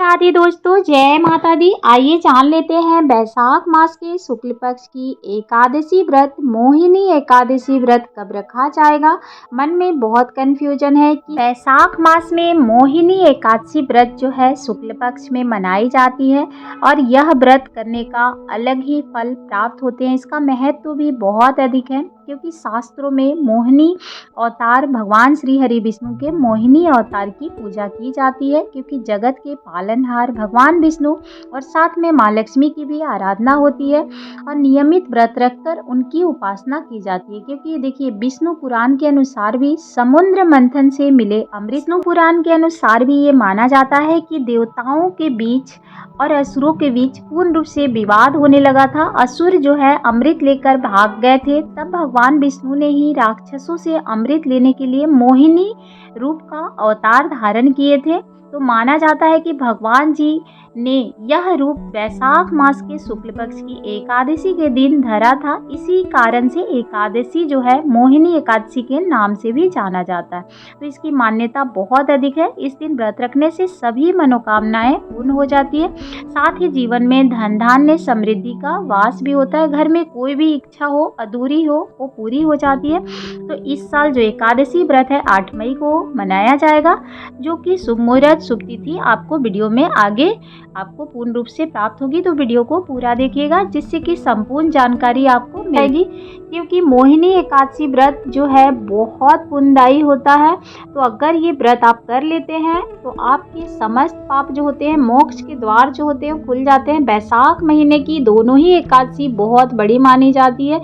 राधे दोस्तों, जय माता दी। आइए जान लेते हैं बैसाख मास के शुक्ल पक्ष की एकादशी व्रत मोहिनी एकादशी व्रत कब रखा जाएगा। मन में बहुत कंफ्यूजन है कि बैसाख मास में मोहिनी एकादशी व्रत जो है शुक्ल पक्ष में मनाई जाती है और यह व्रत करने का अलग ही फल प्राप्त होते हैं। इसका महत्व भी बहुत अधिक है क्योंकि शास्त्रों में मोहिनी अवतार भगवान श्री हरि विष्णु के मोहिनी अवतार की पूजा की जाती है, क्योंकि जगत के पालनहार भगवान विष्णु और साथ में माँ लक्ष्मी की भी आराधना होती है और नियमित व्रत रखकर उनकी उपासना की जाती है। क्योंकि देखिए, विष्णु पुराण के अनुसार भी समुद्र मंथन से मिले अमृत, विष्णु पुराण के अनुसार भी ये माना जाता है कि देवताओं के बीच और असुरों के बीच पूर्ण रूप से विवाद होने लगा था। असुर जो है अमृत लेकर भाग गए थे, तब भगवान विष्णु ने ही राक्षसों से अमृत लेने के लिए मोहिनी रूप का अवतार धारण किए थे। तो माना जाता है कि भगवान जी ने यह रूप बैसाख मास के शुक्ल पक्ष की एकादशी के दिन धरा था। इसी कारण से एकादशी जो है मोहिनी एकादशी के नाम से भी जाना जाता है। तो इसकी मान्यता बहुत अधिक है। इस दिन व्रत रखने से सभी मनोकामनाएं पूर्ण हो जाती है, साथ ही जीवन में धन धान्य समृद्धि का वास भी होता है। घर में कोई भी इच्छा हो अधूरी हो वो पूरी हो जाती है। तो इस साल जो एकादशी व्रत है 8 मई को मनाया जाएगा, जो कि शुभ मुहूर्त शुभ तिथि आपको वीडियो में आगे आपको पूर्ण रूप से प्राप्त होगी। तो वीडियो को पूरा देखिएगा जिससे कि संपूर्ण जानकारी आपको मिलेगी। क्योंकि मोहिनी एकादशी व्रत जो है बहुत पुण्यदायी होता है। तो अगर ये व्रत आप कर लेते हैं तो आपके समस्त पाप जो होते हैं, मोक्ष के द्वार जो होते हैं खुल जाते हैं। बैसाख महीने की दोनों ही एकादशी बहुत बड़ी मानी जाती है,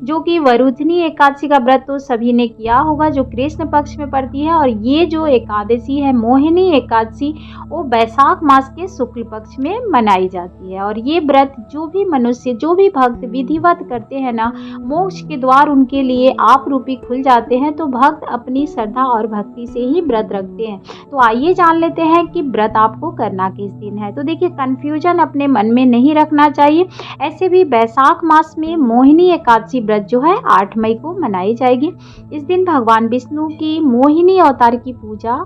जो कि वरुथनी एकादशी का व्रत तो सभी ने किया होगा, जो कृष्ण पक्ष में पड़ती है। और ये जो एकादशी है मोहिनी एकादशी, वो बैसाख मास के शुक्ल पक्ष में मनाई जाती है। और ये व्रत जो भी मनुष्य, जो भी भक्त विधिवत करते हैं ना, मोक्ष के द्वार उनके लिए आप रूपी खुल जाते हैं। तो भक्त अपनी श्रद्धा और भक्ति से ही व्रत रखते हैं। तो आइए जान लेते हैं कि व्रत आपको करना किस दिन है। तो देखिए, कंफ्यूजन अपने मन में नहीं रखना चाहिए। ऐसे भी बैसाख मास में मोहिनी एकादशी व्रत जो है 8 मई को मनाई जाएगी। इस दिन भगवान विष्णु की मोहिनी अवतार की पूजा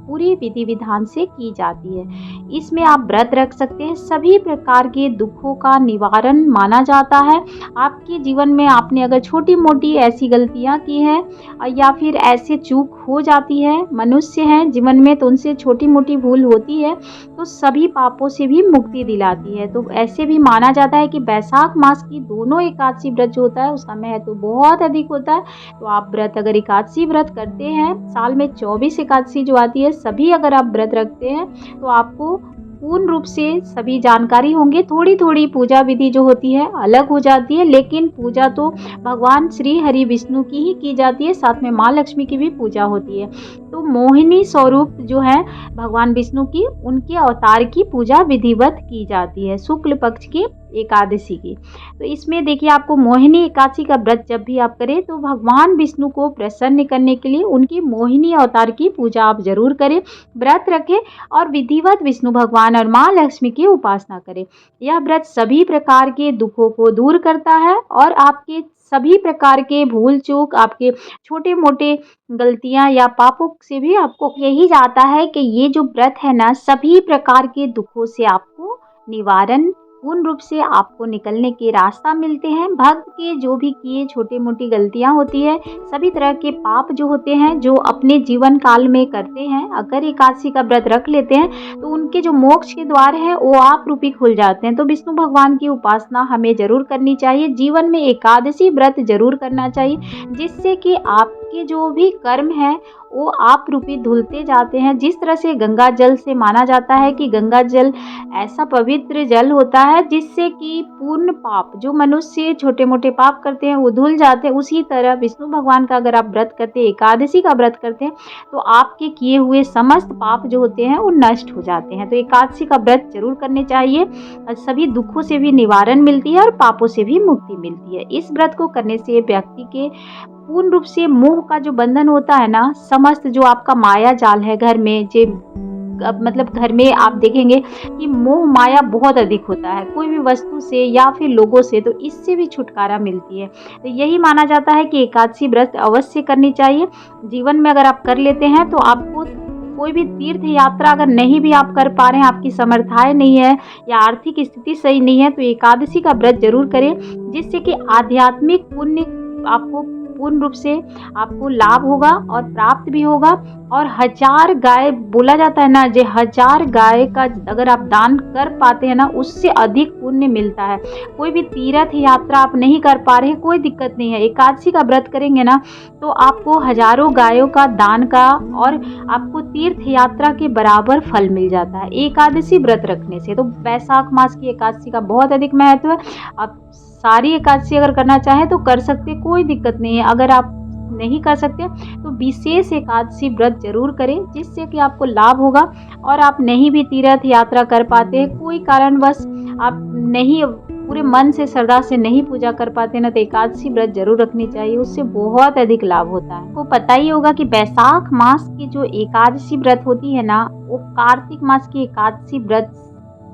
पूरी विधि विधान से की जाती है। इसमें आप व्रत रख सकते हैं। सभी प्रकार के दुखों का निवारण माना जाता है। आपके जीवन में आपने अगर छोटी मोटी ऐसी गलतियां की हैं या फिर ऐसे चूक हो जाती है, मनुष्य हैं जीवन में तो उनसे छोटी मोटी भूल होती है, तो सभी पापों से भी मुक्ति दिलाती है। तो ऐसे भी माना जाता है कि बैसाख मास की दोनों एकादशी व्रत जो होता है उसका महत्व बहुत अधिक होता है। तो आप व्रत अगर एकादशी व्रत करते हैं, साल में 24 एकादशी जो आती है, सभी अगर आप व्रत रखते हैं तो आपको पूर्ण रूप से सभी जानकारी होंगे। थोड़ी थोड़ी पूजा विधि जो होती है अलग हो जाती है, लेकिन पूजा तो भगवान श्री हरि विष्णु की ही की जाती है, साथ में माँ लक्ष्मी की भी पूजा होती है। तो मोहिनी स्वरूप जो है भगवान विष्णु की, उनके अवतार की पूजा विधिवत की जाती है शुक्ल पक्ष की एकादशी की। तो इसमें देखिए, आपको मोहिनी एकादशी का व्रत जब भी आप करें तो भगवान विष्णु को प्रसन्न करने के लिए उनकी मोहिनी अवतार की पूजा आप जरूर करें, व्रत रखें और विधिवत विष्णु भगवान और माँ लक्ष्मी की उपासना करें। यह व्रत सभी प्रकार के दुखों को दूर करता है और आपके सभी प्रकार के भूल चूक, आपके छोटे मोटे गलतियां या पापों से भी आपको यही जाता है कि ये जो व्रत है ना, सभी प्रकार के दुखों से आपको निवारण पूर्ण रूप से आपको निकलने के रास्ता मिलते हैं। भक्त के जो भी किए छोटी मोटी गलतियां होती है, सभी तरह के पाप जो होते हैं जो अपने जीवन काल में करते हैं, अगर एकादशी का व्रत रख लेते हैं तो उनके जो मोक्ष के द्वार हैं वो आप रूपी खुल जाते हैं। तो विष्णु भगवान की उपासना हमें जरूर करनी चाहिए। जीवन में एकादशी व्रत जरूर करना चाहिए, जिससे कि आपके जो भी कर्म है वो आप रूपी धुलते जाते हैं। जिस तरह से गंगा जल से माना जाता है कि गंगा जल ऐसा पवित्र जल होता है जिससे कि पूर्ण पाप, जो मनुष्य छोटे मोटे पाप करते हैं वो धुल जाते हैं, उसी तरह विष्णु भगवान का अगर आप व्रत करते हैं, एकादशी का व्रत करते हैं, तो आपके किए हुए समस्त पाप जो होते हैं वो नष्ट हो जाते हैं। तो एकादशी का व्रत जरूर करने चाहिए और सभी दुखों से भी निवारण मिलती है और पापों से भी मुक्ति मिलती है। इस व्रत को करने से व्यक्ति के पूर्ण रूप से मोह का जो बंधन होता है ना, समस्त जो आपका माया जाल है घर में, जो मतलब घर में आप देखेंगे कि मोह माया बहुत अधिक होता है कोई भी वस्तु से या फिर लोगों से, तो इससे भी छुटकारा मिलती है। तो यही माना जाता है कि एकादशी व्रत अवश्य करनी चाहिए। जीवन में अगर आप कर लेते हैं तो आपको कोई भी तीर्थ यात्रा अगर नहीं भी आप कर पा रहे हैं, आपकी समर्थाएँ नहीं है या आर्थिक स्थिति सही नहीं है, तो एकादशी का व्रत ज़रूर करें, जिससे कि आध्यात्मिक पुण्य आपको पूर्ण रूप से आपको लाभ होगा और प्राप्त भी होगा। और 1000 गाय बोला जाता है ना, जो 1000 गाय का अगर आप दान कर पाते हैं ना, उससे अधिक पुण्य मिलता है। कोई भी तीर्थ यात्रा आप नहीं कर पा रहे हैं, कोई दिक्कत नहीं है, एकादशी का व्रत करेंगे ना तो आपको हजारों गायों का दान का और आपको तीर्थ यात्रा के बराबर फल मिल जाता है एकादशी व्रत रखने से। तो वैशाख मास की एकादशी का बहुत अधिक महत्व है। आप सारी एकादशी अगर करना चाहें तो कर सकते, कोई दिक्कत नहीं है। अगर आप नहीं कर सकते तो विशेष एकादशी व्रत जरूर करें, जिससे कि आपको लाभ होगा। और आप नहीं भी तीर्थ यात्रा कर पाते, कोई कारणवश आप नहीं पूरे मन से श्रद्धा से नहीं पूजा कर पाते ना, तो एकादशी व्रत जरूर रखनी चाहिए, उससे बहुत अधिक लाभ होता है। आपको पता ही होगा कि वैशाख मास की जो एकादशी व्रत होती है ना, वो कार्तिक मास की एकादशी व्रत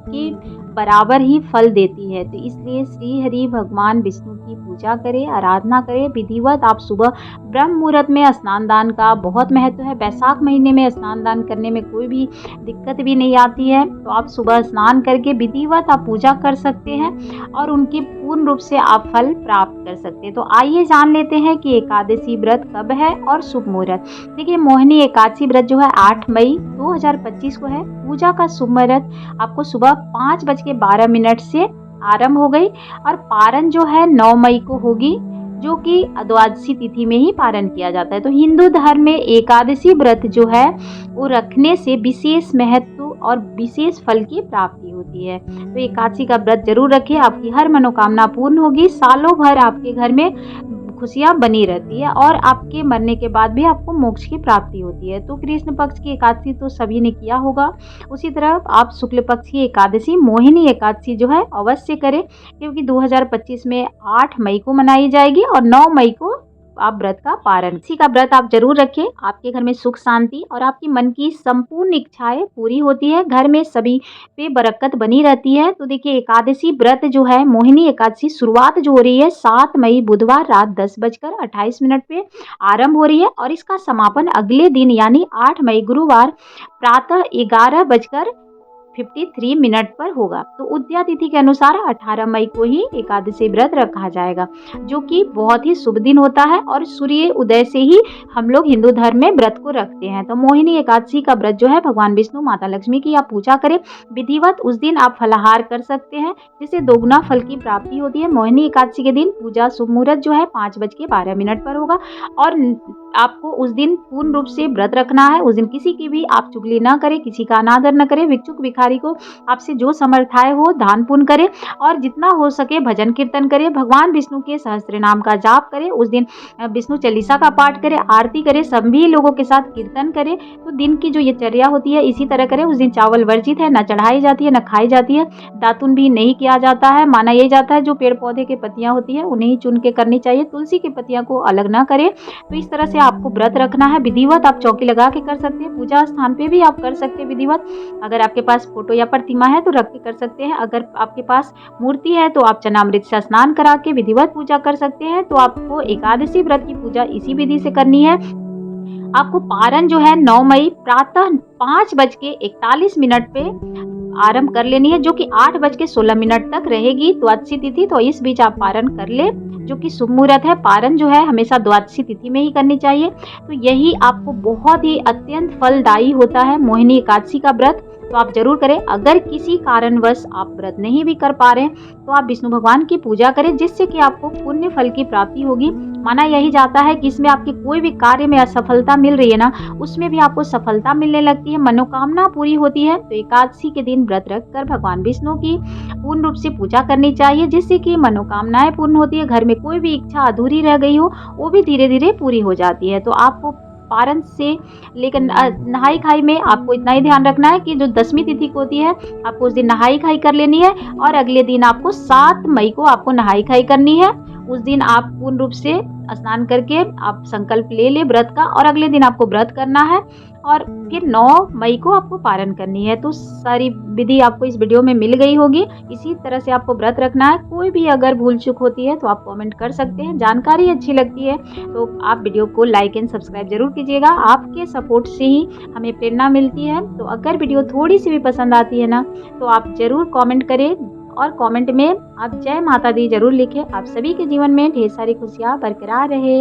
के बराबर ही फल देती है। तो इसलिए श्री हरि भगवान विष्णु की पूजा करें, आराधना करें विधिवत। आप सुबह ब्रह्म मुहूर्त में स्नान दान का बहुत महत्व है। वैशाख महीने में स्नान दान करने में कोई भी दिक्कत भी नहीं आती है। तो आप सुबह स्नान करके विधिवत आप पूजा कर सकते हैं और उनकी पूर्ण रूप से आप फल प्राप्त कर सकते हैं। तो आइए जान लेते हैं कि एकादशी व्रत कब है और शुभ मुहूर्त। देखिए, मोहिनी एकादशी व्रत जो है 8 मई 2025 को है। पूजा का शुभ मुहूर्त आपको सुबह 5:12 से आरंभ हो गई और पारण जो है 9 मई को होगी, जो कि द्वादशी तिथि में ही पारण किया जाता है। तो हिंदू धर्म में एकादशी व्रत जो है वो रखने से विशेष महत्व और विशेष फल की प्राप्ति होती है। तो एकादशी का व्रत जरूर रखें, आपकी हर मनोकामना पूर्ण होगी। सालों भर आपके घर में खुशियाँ बनी रहती है और आपके मरने के बाद भी आपको मोक्ष की प्राप्ति होती है। तो कृष्ण पक्ष की एकादशी तो सभी ने किया होगा, उसी तरह आप शुक्ल पक्ष की एकादशी मोहिनी एकादशी जो है अवश्य करें, क्योंकि 2025 में 8 मई को मनाई जाएगी और 9 मई को आप व्रत का पारण। इसी का व्रत आप जरूर रखें, आपके घर में सुख शांति और आपकी मन की संपूर्ण इच्छाएं पूरी होती है, घर में सभी पे बरकत बनी रहती है। तो देखिए, एकादशी व्रत जो है मोहिनी एकादशी शुरुआत जो हो रही है 7 मई बुधवार रात 10:28 पे आरंभ हो रही है और इसका समापन अगले दिन यानी 8 मई गुरुवार प्रातः 11:53 पर होगा। तो उदया तिथि के अनुसार 18 मई को ही एकादशी व्रत रखा जाएगा, जो कि बहुत ही शुभ दिन होता है और सूर्य उदय से ही हम लोग हिंदू धर्म में व्रत को रखते हैं। तो मोहिनी एकादशी का व्रत जो है भगवान विष्णु माता लक्ष्मी की आप पूजा करें विधिवत। उस दिन आप फलाहार कर सकते हैं, जिससे दोगुना फल की प्राप्ति होती है। मोहिनी एकादशी के दिन पूजा शुभ मुहूर्त जो है 5:12 पर होगा और आपको उस दिन पूर्ण रूप से व्रत रखना है। उस दिन किसी की भी आप चुगली ना करें, किसी का अनादर न करें, भिक्षुक भिखारी को आपसे जो समर्थाए हो दान पुण्य करें और जितना हो सके भजन कीर्तन करें, भगवान विष्णु के सहस्त्र नाम का जाप करें। उस दिन विष्णु चालीसा का पाठ करें, आरती करें, सभी लोगों के साथ कीर्तन करें। तो दिन की जो ये चर्या होती है इसी तरह करें। उस दिन चावल वर्जित है, न चढ़ाई जाती है न खाई जाती है, दातुन भी नहीं किया जाता है। माना यह जाता है जो पेड़ पौधे के पत्तियां होती है उन्हें ही चुन के करनी चाहिए, तुलसी की पत्तियां को अलग ना करें। तो इस तरह से आपको व्रत रखना है विधिवत। आप चौकी लगा के कर सकते हैं, पूजा स्थान पे भी आप कर सकते हैं विधिवत। अगर आपके पास फोटो या प्रतिमा है तो रख के कर सकते हैं, अगर आपके पास मूर्ति है तो आप चनामृत से स्नान करा के विधिवत पूजा कर सकते हैं। तो आपको एकादशी व्रत की पूजा इसी विधि से करनी है। आपको पारण जो है 9 मई प्रातः 5:41 पे आरंभ कर लेनी है, जो कि 8:16 तक रहेगी द्वादशी तिथि। तो इस बीच आप पारण कर ले, जो कि शुभ मुहूर्त है। पारण जो है हमेशा द्वादशी तिथि में ही करनी चाहिए। तो यही आपको बहुत ही अत्यंत फलदायी होता है मोहिनी एकादशी का व्रत। तो आप जरूर करें। अगर किसी कारणवश आप व्रत नहीं भी कर पा रहे हैं तो आप विष्णु भगवान की पूजा करें, जिससे कि आपको पुण्य फल की प्राप्ति होगी। माना यही जाता है कि इसमें आपकी कोई भी कार्य में असफलता मिल रही है ना, उसमें भी आपको सफलता मिलने लगती है, मनोकामना पूरी होती है। तो एकादशी के दिन व्रत रखकर भगवान विष्णु की पूर्ण रूप से पूजा करनी चाहिए, जिससे कि मनोकामनाएं पूर्ण होती है। घर में कोई भी इच्छा अधूरी रह गई हो वो भी धीरे धीरे पूरी हो जाती है। तो आपको पारण से लेकर नहाई खाई में आपको इतना ही ध्यान रखना है कि जो 10वीं तिथि को होती है आपको उस दिन नहाई खाई कर लेनी है और अगले दिन आपको 7 मई को आपको नहाई खाई करनी है। उस दिन आप पूर्ण रूप से स्नान करके आप संकल्प ले लें व्रत का और अगले दिन आपको व्रत करना है और फिर 9 मई को आपको पारण करनी है। तो सारी विधि आपको इस वीडियो में मिल गई होगी। इसी तरह से आपको व्रत रखना है। कोई भी अगर भूल-चूक होती है तो आप कमेंट कर सकते हैं। जानकारी अच्छी लगती है तो आप वीडियो को लाइक एंड सब्सक्राइब ज़रूर कीजिएगा। आपके सपोर्ट से ही हमें प्रेरणा मिलती है। तो अगर वीडियो थोड़ी-सी भी पसंद आती है ना तो आप ज़रूर कमेंट करें और कमेंट में आप जय माता दी ज़रूर लिखें। आप सभी के जीवन में ढेर सारी खुशियाँ बरकरार रहे।